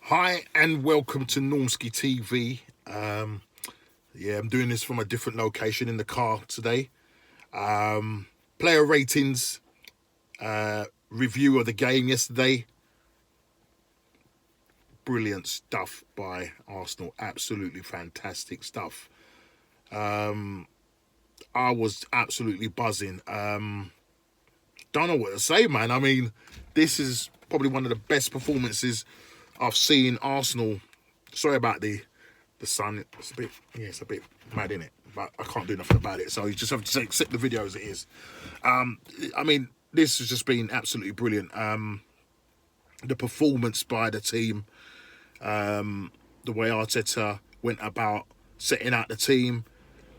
Hi and welcome to Normski TV. I'm doing this from a different location in the car today. Player ratings, review of the game yesterday. Brilliant stuff by Arsenal. Absolutely fantastic stuff. I was absolutely buzzing. Don't know what to say, man. I mean, this is probably one of the best performances I've seen Arsenal. Sorry about the sun. It's a bit mad in it, but I can't do nothing about it. So you just have to accept the video as it is. I mean, this has just been absolutely brilliant. The performance by the team, the way Arteta went about setting out the team,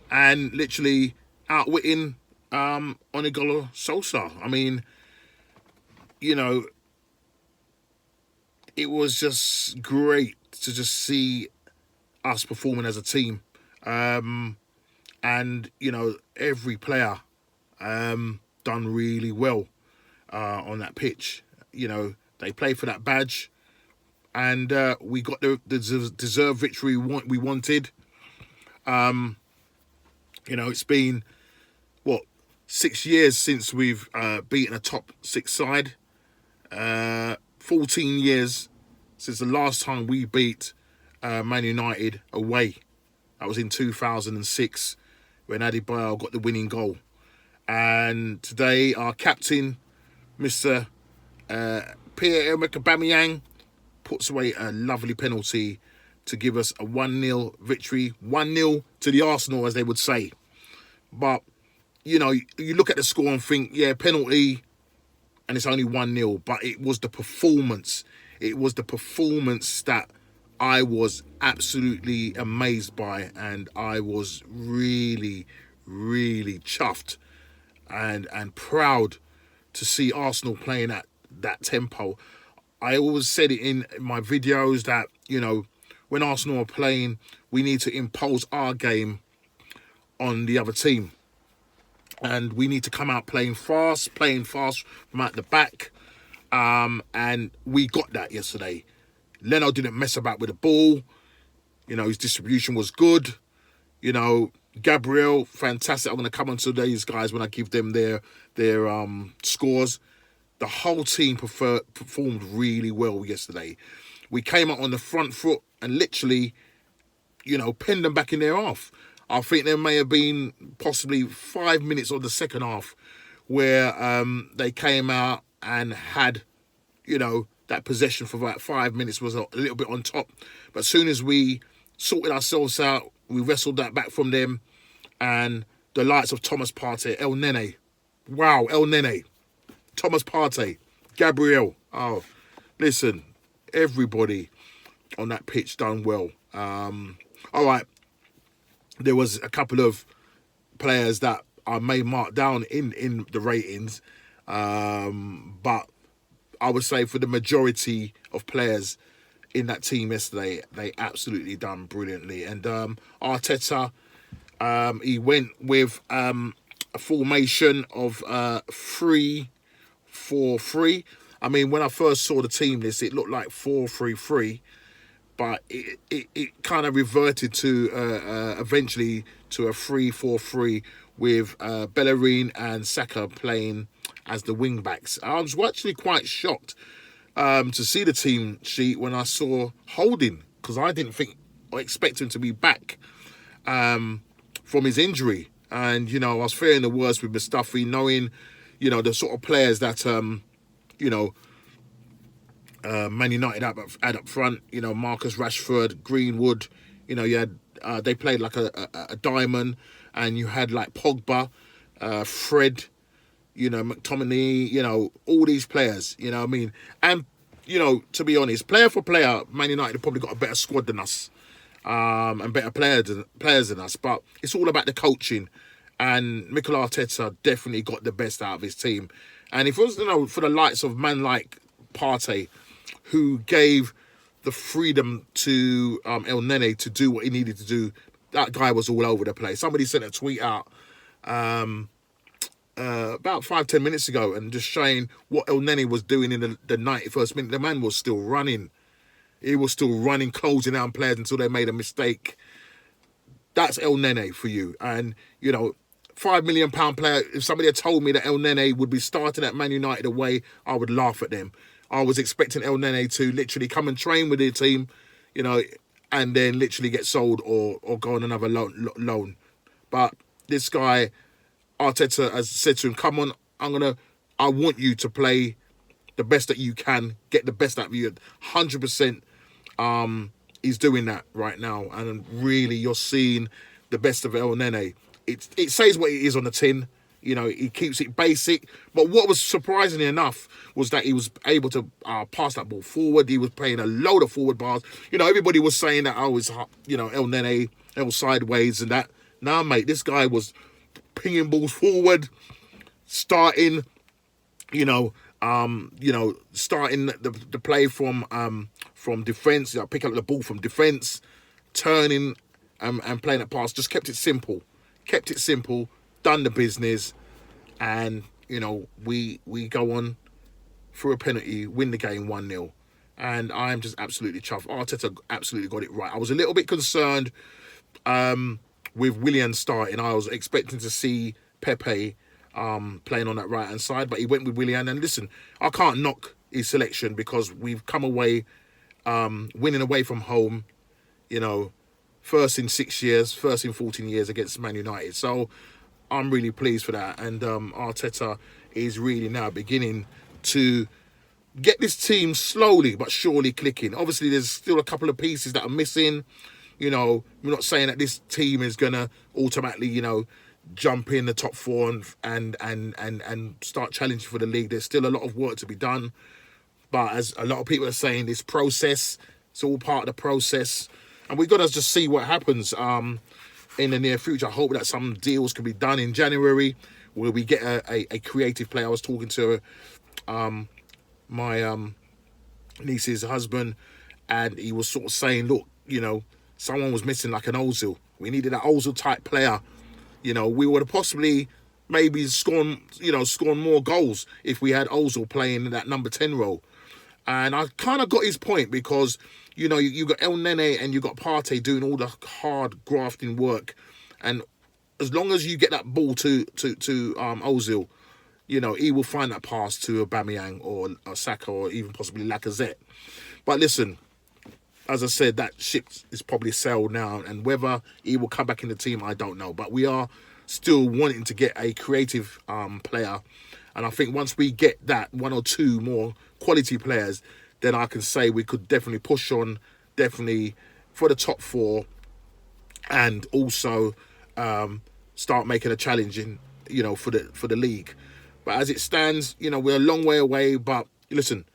and literally outwitting Onigolo Sosa. I mean, you know, it was just great to just see us performing as a team. And, every player done really well on that pitch. They played for that badge, and we got the deserved victory we wanted. It's been, what, 6 years since we've beaten a top six side. 14 years since the last time we beat Man United away. That was in 2006 when Adebayo got the winning goal. And today our captain, Mr. Pierre-Emerick Aubameyang, puts away a lovely penalty to give us a 1-0 victory. 1-0 to the Arsenal, as they would say. But, you look at the score and think, yeah, penalty, and it's only 1-0. But it was the performance. It was the performance that I was absolutely amazed by, and I was really, really chuffed and proud to see Arsenal playing at that tempo. I always said it in my videos that, when Arsenal are playing, we need to impose our game on the other team. And we need to come out playing fast from out the back. And we got that yesterday. Leno didn't mess about with the ball. His distribution was good. Gabriel, fantastic. I'm going to come on to these guys when I give them their scores. The whole team performed really well yesterday. We came out on the front foot and literally, pinned them back in their half. I think there may have been possibly 5 minutes of the second half where they came out and had, that possession for about 5 minutes was a little bit on top. But as soon as we sorted ourselves out, we wrestled that back from them. And the likes of Thomas Partey, El Nene. Wow, El Nene. Thomas Partey. Gabriel. Oh, listen, everybody on that pitch done well. All right. There was a couple of players that I may mark down in the ratings. But I would say for the majority of players in that team yesterday, they absolutely done brilliantly. And Arteta, he went with a formation of 3-4-3. I mean, when I first saw the team list, it looked like 4-3-3. But it kind of reverted to eventually to a 3-4-3 with Bellerin and Saka playing as the wing backs. I was actually quite shocked to see the team sheet when I saw Holding, because I didn't think or expect him to be back from his injury. And, I was fearing the worst with Mustafi, knowing, the sort of players that, Man United had up front, Marcus Rashford, Greenwood, you had they played like a diamond, and you had like Pogba, Fred, McTominay, all these players, what I mean? And, to be honest, player for player, Man United have probably got a better squad than us, and better players than us, but it's all about the coaching, and Mikel Arteta definitely got the best out of his team. And if it was, for the likes of man like Partey, who gave the freedom to El Nene to do what he needed to do, that guy was all over the place. Somebody sent a tweet out about 5-10 minutes ago and just showing what El Nene was doing in the 91st minute. The man was still running. He was still running, closing down players until they made a mistake. That's El Nene for you. And, you know, £5 million player, if somebody had told me that El Nene would be starting at Man United away, I would laugh at them. I was expecting El Nene to literally come and train with their team, you know, and then literally get sold or go on another loan. But this guy, Arteta, has said to him, come on, I want you to play the best that you can, get the best out of you. 100% he's doing that right now. And really, you're seeing the best of El Nene. It says what it is on the tin. You know, he keeps it basic. But what was surprisingly enough was that he was able to pass that ball forward. He was playing a load of forward bars. You know, everybody was saying that I was, you know, El Nene, El sideways and that. Nah, mate, this guy was pinging balls forward, starting, starting the play from defence, you know, picking up the ball from defence, turning and playing it past. Just kept it simple, done the business, and you know we go on through a penalty, win the game 1-0, and I'm just absolutely chuffed. Arteta absolutely got it right. I was a little bit concerned with Willian starting. I was expecting to see Pepe playing on that right hand side, but he went with Willian. And listen, I can't knock his selection because we've come away winning away from home, you know, first in 6 years, first in 14 years against Man United. So I'm really pleased for that. And Arteta is really now beginning to get this team slowly but surely clicking. Obviously, there's still a couple of pieces that are missing. You know, we're not saying that this team is going to automatically, you know, jump in the top four and start challenging for the league. There's still a lot of work to be done. But as a lot of people are saying, this process, it's all part of the process. And we've got to just see what happens in the near future. I hope that some deals can be done in January where we get a creative player. I was talking to my niece's husband, and he was sort of saying, look, you know, someone was missing like an Ozil. We needed an Ozil type player. You know, we would have possibly maybe scored more goals if we had Ozil playing in that number 10 role. And I kind of got his point because, you know, you got El Nene and you got Partey doing all the hard grafting work. And as long as you get that ball to Ozil, you know, he will find that pass to Aubameyang or Saka or even possibly Lacazette. But listen, as I said, that ship is probably sailed now, and whether he will come back in the team, I don't know. But we are still wanting to get a creative player, and I think once we get that one or two more quality players, then I can say we could definitely push on, definitely for the top four, and also start making a challenge in, you know, for the league. But as it stands, you know, we're a long way away. But listen,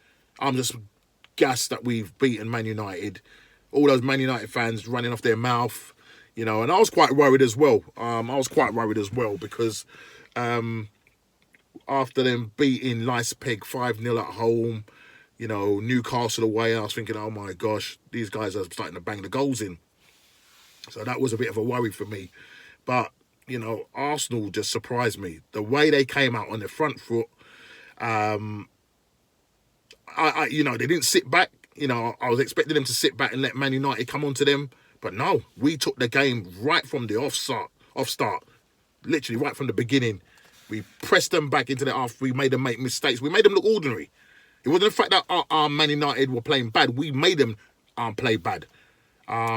I'm just gassed that we've beaten Man United. All those Man United fans running off their mouth, you know, and I was quite worried as well. Because after them beating Leipzig 5-0 at home, you know, Newcastle away, I was thinking, oh my gosh, these guys are starting to bang the goals in. So that was a bit of a worry for me. But, you know, Arsenal just surprised me. The way they came out on their front foot, you know, they didn't sit back. You know, I was expecting them to sit back and let Man United come onto them. But no, we took the game right from the off start, literally right from the beginning. We pressed them back into the half. We made them make mistakes. We made them look ordinary. It wasn't the fact that our Man United were playing bad. We made them play bad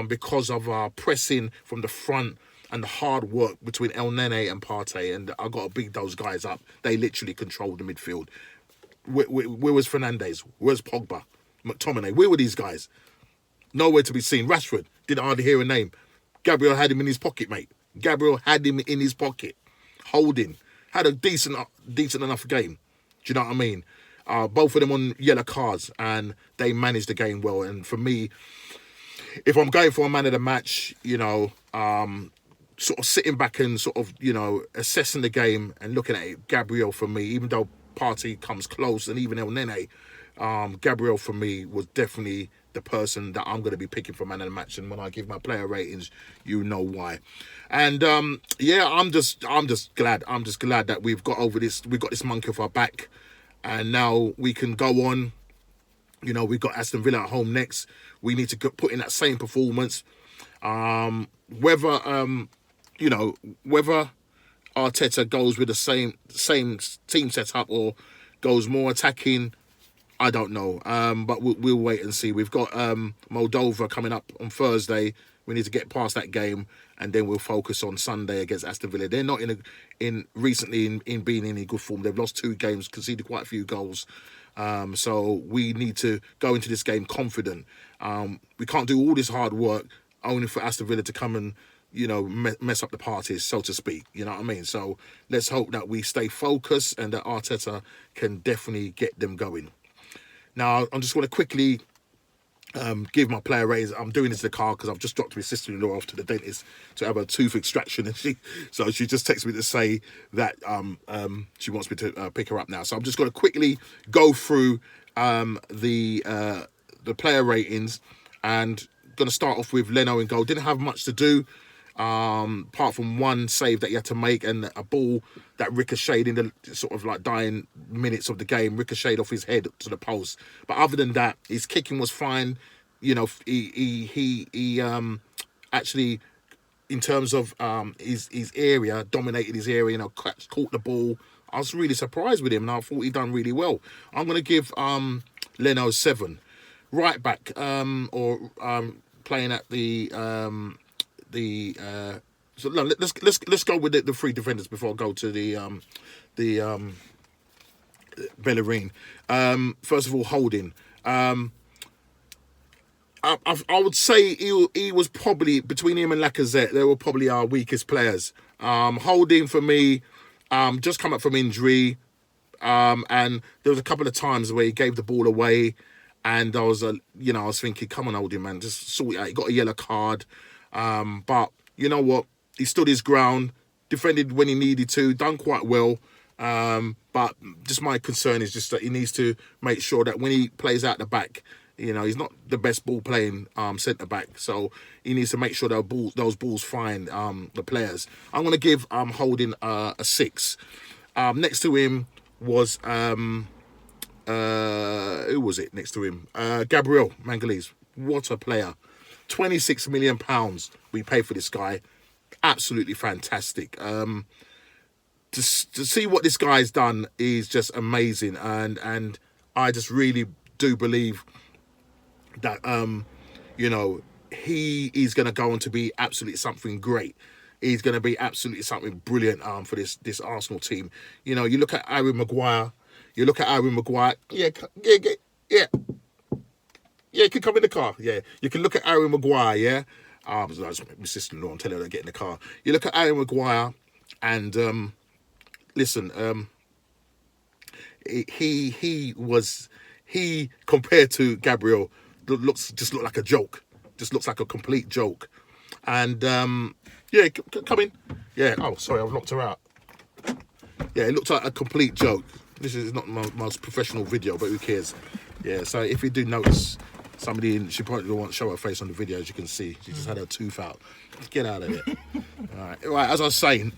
because of our pressing from the front and the hard work between El Nene and Partey. And I got to big those guys up. They literally controlled the midfield. Where was Fernandes? Where's Pogba? McTominay? Where were these guys? Nowhere to be seen. Rashford, didn't hardly hear a name. Gabriel had him in his pocket, mate. Gabriel had him in his pocket. Holding. Had a decent enough game. Do you know what I mean? Both of them on yellow cards, and they managed the game well. And for me, if I'm going for a man of the match, you know, sort of sitting back and sort of, you know, assessing the game and looking at it, Gabriel for me, even though Partey comes close, and even El Nene, Gabriel for me was definitely the person that I'm going to be picking for man of the match. And when I give my player ratings, you know why. And yeah, I'm just glad. I'm just glad that we've got over this. We've got this monkey off our back, and now we can go on You know, we've got Aston Villa at home next. We need to put in that same performance. Whether you know, whether Arteta goes with the same team setup or goes more attacking, I don't know. But we'll wait and see. We've got Moldova coming up on Thursday. We need to get past that game, and then we'll focus on Sunday against Aston Villa. They're not recently in being in any good form. They've lost 2 games, conceded quite a few goals. So we need to go into this game confident. We can't do all this hard work only for Aston Villa to come and, you know, mess up the parties, so to speak. You know what I mean? So let's hope that we stay focused and that Arteta can definitely get them going. Now, I'm just going to quickly give my player raise. I'm doing this in the car because I've just dropped my sister-in-law off to the dentist to have a tooth extraction, and she just texted me to say that she wants me to pick her up now. So I'm just going to quickly go through the player ratings, and going to start off with Leno in goal. Didn't have much to do, apart from one save that he had to make and a ball that ricocheted in the sort of like dying minutes of the game, ricocheted off his head to the post. But other than that, his kicking was fine. You know, he actually, in terms of his area, dominated his area. You know, caught the ball. I was really surprised with him, and I thought he'd done really well. I'm going to give Leno 7. Right back, playing at the so no, let's go with the 3 defenders before I go to the Bellerin. First of all, Holding. I would say he was probably, between him and Lacazette, they were probably our weakest players. Holding for me, just come up from injury, and there was a couple of times where he gave the ball away, and I was thinking, come on, Holding, man, just sort it out. He got a yellow card, but you know what? He stood his ground, defended when he needed to, done quite well. But just my concern is just that he needs to make sure that when he plays out the back, you know, he's not the best ball playing centre back, so he needs to make sure that those balls find the players. I'm going to give Holding a 6. Next to him was who was it? Next to him, Gabriel Magalhaes. What a player! £26 million we paid for this guy. Absolutely fantastic. To see what this guy's done is just amazing, and I just really do believe that you know, he is going to go on to be absolutely something great. He's going to be absolutely something brilliant for this Arsenal team. You know, you look at Harry Maguire. Yeah, you can come in the car. Yeah, you can look at Harry Maguire. Yeah, my sister-in-law, I'm telling her to get in the car. You look at Harry Maguire, and listen, he compared to Gabriel looks like a joke. Just looks like a complete joke. And yeah, come in. Yeah. Oh, sorry, I've locked her out. Yeah, it looks like a complete joke. This is not my most professional video, but who cares? Yeah. So if you do notice somebody, she probably don't want to show her face on the video, as you can see. She just had her tooth out. Get out of it. All right. As I was saying.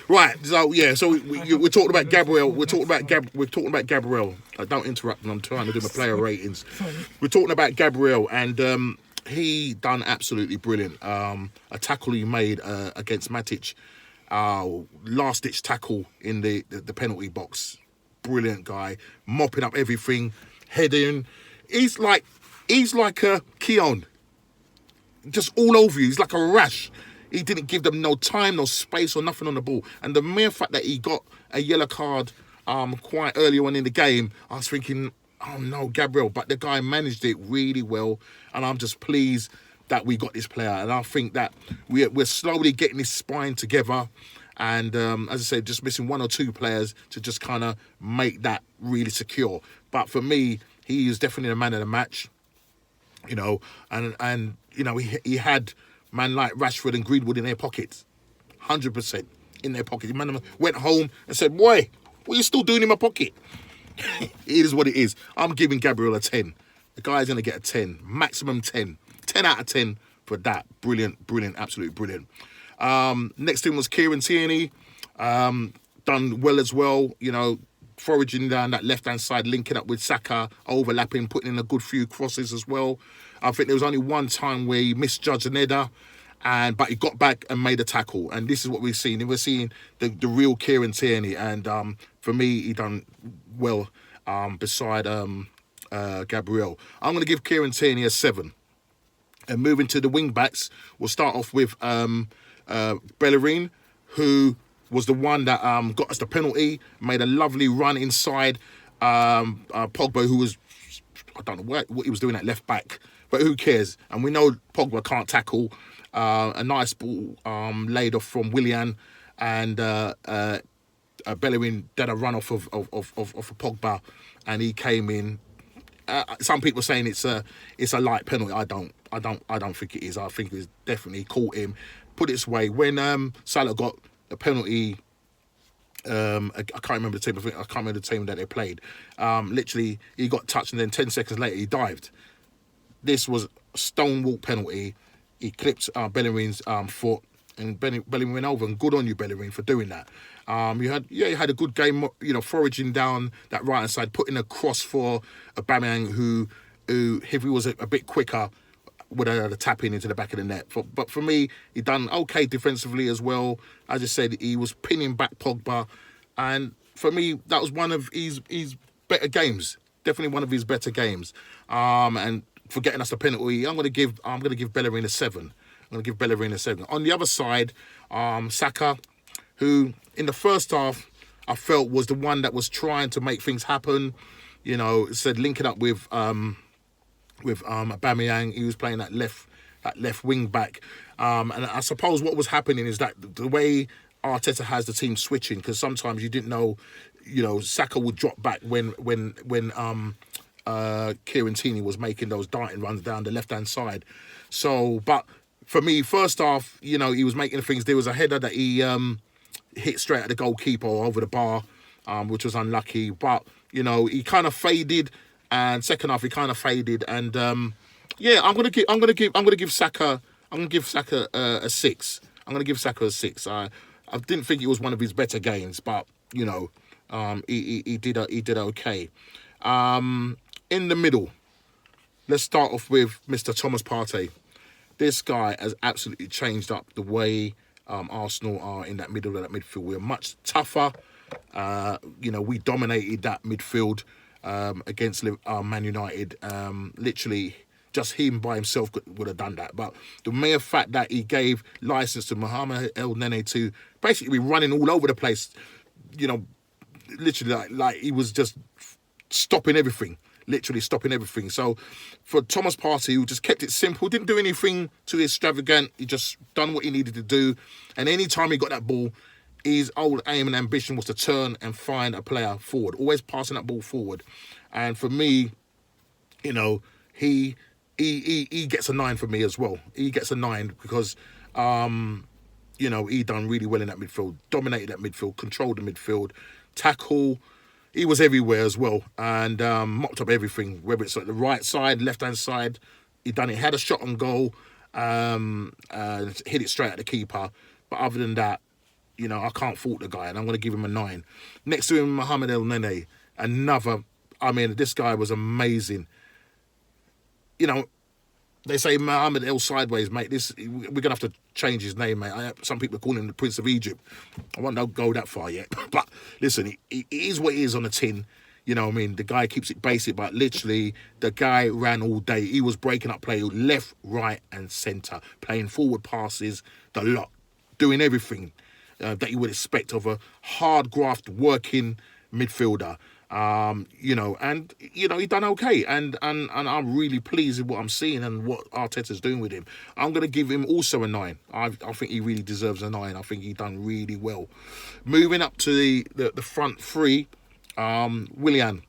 Right. So yeah. So we're talking about Gabriel. We're talking about Gabriel. Don't interrupt me. I'm trying to do my player ratings. We're talking about Gabriel, and he done absolutely brilliant. A tackle he made against Matic. Last-ditch tackle in the penalty box. Brilliant guy. Mopping up everything. Heading. He's like a Keon. Just all over you. He's like a rash. He didn't give them no time, no space or nothing on the ball. And the mere fact that he got a yellow card quite early on in the game, I was thinking, oh no, Gabriel. But the guy managed it really well. And I'm just pleased that we got this player. And I think that we're slowly getting this spine together. And as I said, just missing 1 or 2 players to just kind of make that really secure. But for me, he is definitely the man of the match. You know, and you know, he had man like Rashford and Greenwood in their pockets. 100% in their pockets. The man went home and said, boy, what are you still doing in my pocket? It is what it is. I'm giving Gabriel a 10. The guy's going to get a 10. Maximum 10. 10 out of 10 for that. Brilliant, absolutely brilliant. Next to him was Kieran Tierney. Done well as well. You know, foraging down that left-hand side, linking up with Saka, overlapping, putting in a good few crosses as well. I think there was only one time where he misjudged an header, but he got back and made a tackle. And this is what we've seen. We're seeing the real Kieran Tierney. And for me, he done well beside Gabriel. I'm going to give Kieran Tierney a 7. And moving to the wing-backs, we'll start off with Bellerin, who was the one that got us the penalty, made a lovely run inside Pogba, who was, I don't know what he was doing at left back, but who cares? And we know Pogba can't tackle. A nice ball laid off from Willian, and Bellerin did a run off of Pogba, and he came in. Some people are saying it's a light penalty. I don't think it is. I think it's definitely caught him. Put it this way, when Salah got a penalty, I can't remember the team. I can't remember the team that they played. Literally, he got touched, and then 10 seconds later, he dived. This was a stonewall penalty. He clipped Bellerin's foot, and Bellerin went over. And good on you, Bellerin, for doing that. You had a good game. Foraging down that right hand side, putting a cross for Aubameyang, who if he was a bit quicker, would have had a tap into the back of the net. But for me, he done okay defensively as well. As I said, he was pinning back Pogba, and for me, that was one of his better games. Definitely one of his better games. And for getting us the penalty, I'm going to give Bellerin a 7. I'm going to give Bellerin a 7. On the other side, Saka, who in the first half I felt was the one that was trying to make things happen. Said linking up with Aubameyang. He was playing that left wing back, and I suppose what was happening is that the way Arteta has the team switching, because sometimes you didn't know, Saka would drop back when Kieran Tierney was making those darting runs down the left-hand side. So, but for me, first half, he was making things. There was a header that he hit straight at the goalkeeper over the bar, which was unlucky. But, he kind of faded, and second half he kind of faded. And I'm gonna give Saka a 6. I'm gonna give Saka a 6. I didn't think it was one of his better games, but he did okay. In the middle, let's start off with Mr. Thomas Partey. This guy has absolutely changed up the way Arsenal are in that middle of that midfield. We're much tougher. We dominated that midfield against Man United. Literally, just him by himself would have done that. But the mere fact that he gave license to Mohamed El Nene to basically be running all over the place, literally like he was just stopping everything. Literally stopping everything. So for Thomas Partey, who just kept it simple, didn't do anything too extravagant, he just done what he needed to do. And any time he got that ball, his old aim and ambition was to turn and find a player forward, always passing that ball forward. And for me, he gets a 9 for me as well. He gets a 9 because he done really well in that midfield, dominated that midfield, controlled the midfield, tackle. He was everywhere as well, and mopped up everything, whether it's at the right side, left-hand side. He done it. Had a shot on goal, hit it straight at the keeper. But other than that, I can't fault the guy, and I'm going to give him a 9. Next to him, Mohamed El Nene, this guy was amazing. They say Mohamed El Sideways, mate. We're going to have to change his name, mate. Some people are calling him the Prince of Egypt. I won't go that far yet. But listen, he is what he is on the tin. The guy keeps it basic, but literally, the guy ran all day. He was breaking up play left, right, and centre, playing forward passes, the lot, doing everything that you would expect of a hard graft working midfielder. He done okay, and I'm really pleased with what I'm seeing and what Arteta's doing with him. I'm going to give him also a 9. I think he really deserves a 9. I think he done really well. Moving up to the front three, Willian.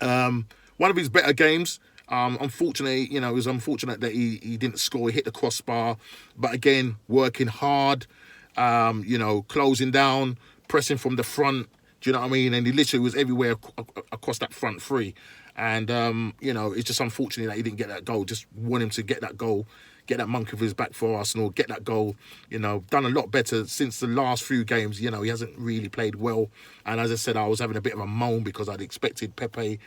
One of his better games. Unfortunately, it was unfortunate that he didn't score. He hit the crossbar, but again, working hard. Closing down, pressing from the front. Do you know what I mean? And he literally was everywhere across that front three. And, it's just unfortunate that he didn't get that goal. Just want him to get that goal, get that monkey off his back for Arsenal, get that goal. Done a lot better since the last few games. He hasn't really played well. And as I said, I was having a bit of a moan because I'd expected Pepe,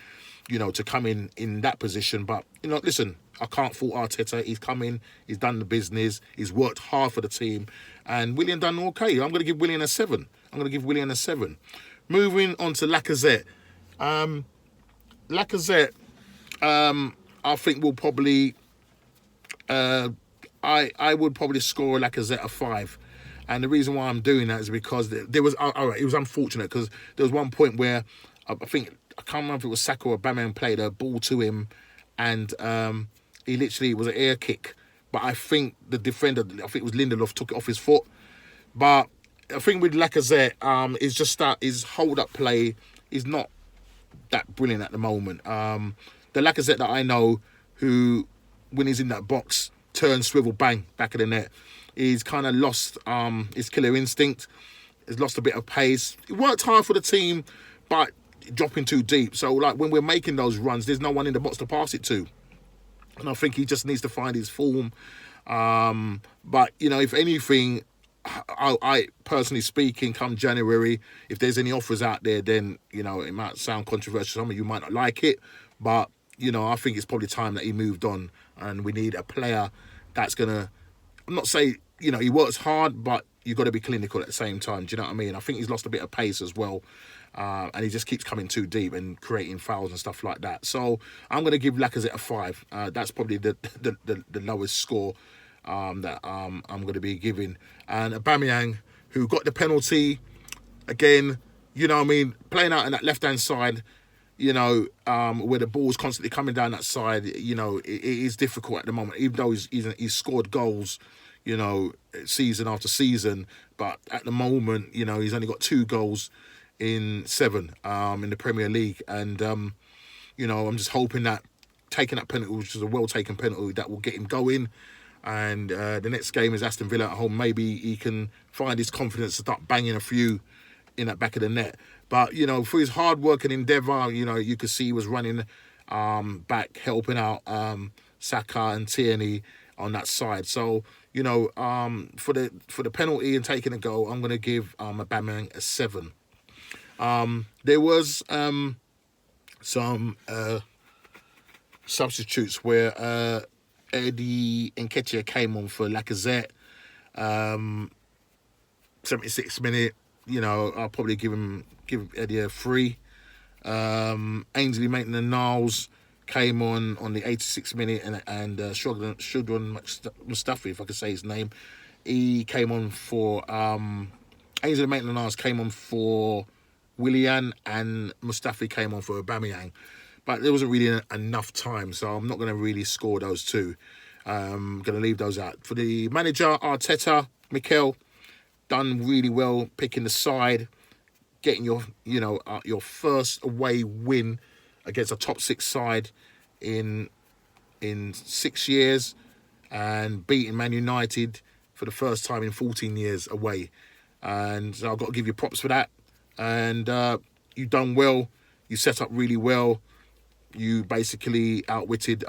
to come in that position. But, listen, I can't fault Arteta. He's come in, he's done the business, he's worked hard for the team. And Willian done okay. I'm going to give Willian a 7. Moving on to Lacazette. Lacazette, I think will probably... I would probably score Lacazette a 5. And the reason why I'm doing that is because there was... All right, it was unfortunate because there was one point where I can't remember if it was Saka or Aubameyang played a ball to him and he literally was an air kick. But I think the defender, I think it was Lindelof, took it off his foot. But I think with Lacazette, it's just that his hold-up play is not that brilliant at the moment. The Lacazette that I know, who, when he's in that box, turn, swivel, bang, back of the net, he's kind of lost his killer instinct. He's lost a bit of pace. He worked hard for the team, but dropping too deep. So, like, when we're making those runs, there's no one in the box to pass it to. And I think he just needs to find his form. But, if anything, I personally speaking, come January, if there's any offers out there, then, it might sound controversial. Some of you might not like it. But, I think it's probably time that he moved on. And we need a player that's going to, I'm not saying, he works hard, but you've got to be clinical at the same time. Do you know what I mean? I think he's lost a bit of pace as well. And he just keeps coming too deep and creating fouls and stuff like that. So I'm going to give Lacazette a 5. That's probably the lowest score that I'm going to be giving. And Aubameyang, who got the penalty, again, playing out on that left-hand side, where the ball's constantly coming down that side, it is difficult at the moment, even though he's scored goals, season after season. But at the moment, he's only got 2 goals in 7 in the Premier League. And, I'm just hoping that taking that penalty, which is a well-taken penalty, that will get him going. And the next game is Aston Villa at home. Maybe he can find his confidence to start banging a few in that back of the net. But, for his hard work and endeavour, you could see he was running back, helping out Saka and Tierney on that side. So, for the penalty and taking a goal, I'm going to give Aubameyang a 7. There was some substitutes where Eddie Nketiah came on for Lacazette. 76th minute, I'll probably give Eddie a 3. Ainsley Maitland-Niles came on the 86th minute and Shudran Mustafi, if I could say his name, he came on for Ainsley Maitland-Niles came on for Willian and Mustafi came on for Aubameyang. But there wasn't really enough time, so I'm not going to really score those two. I'm going to leave those out. For the manager, Arteta, Mikel, done really well picking the side, getting your first away win against a top 6 side in 6 years, and beating Man United for the first time in 14 years away. And so I've got to give you props for that. And you've done well. You set up really well. You basically outwitted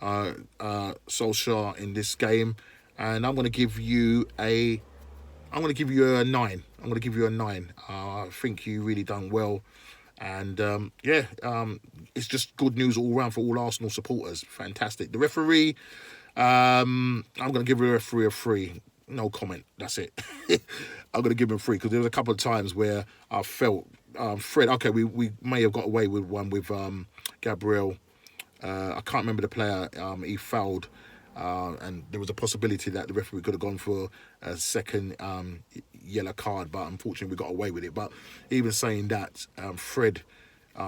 Solskjaer in this game, and I'm going to give you a 9. I think you really done well, and it's just good news all round for all Arsenal supporters. Fantastic. The referee, I'm going to give the referee a 3. No comment. That's it. I'm going to give him 3 because there was a couple of times where I felt Fred. Okay, we may have got away with one with Gabriel. I can't remember the player. He fouled, and there was a possibility that the referee could have gone for a second yellow card, but unfortunately we got away with it. But even saying that, Fred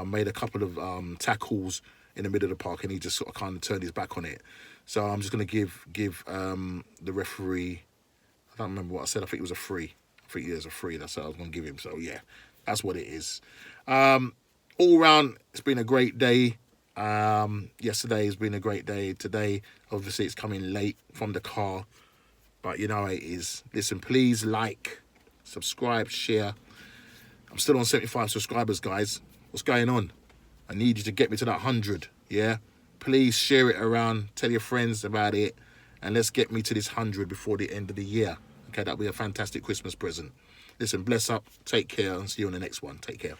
made a couple of tackles in the middle of the park, and he just sort of kind of turned his back on it. So I'm just going to give the referee. I don't remember what I said. I think it was a 3. I think it was a 3. That's what I was going to give him. So yeah, that's what it is. All round, it's been a great day. Yesterday has been a great day. Today, obviously, it's coming late from the car, but you know how it is. Listen, please like, subscribe, share. I'm still on 75 subscribers, guys. What's going on? I need you to get me to that 100. Yeah, please share it around. Tell your friends about it, and let's get me to this 100 before the end of the year. Okay, that'll be a fantastic Christmas present. Listen, bless up, take care, and see you on the next one. Take care.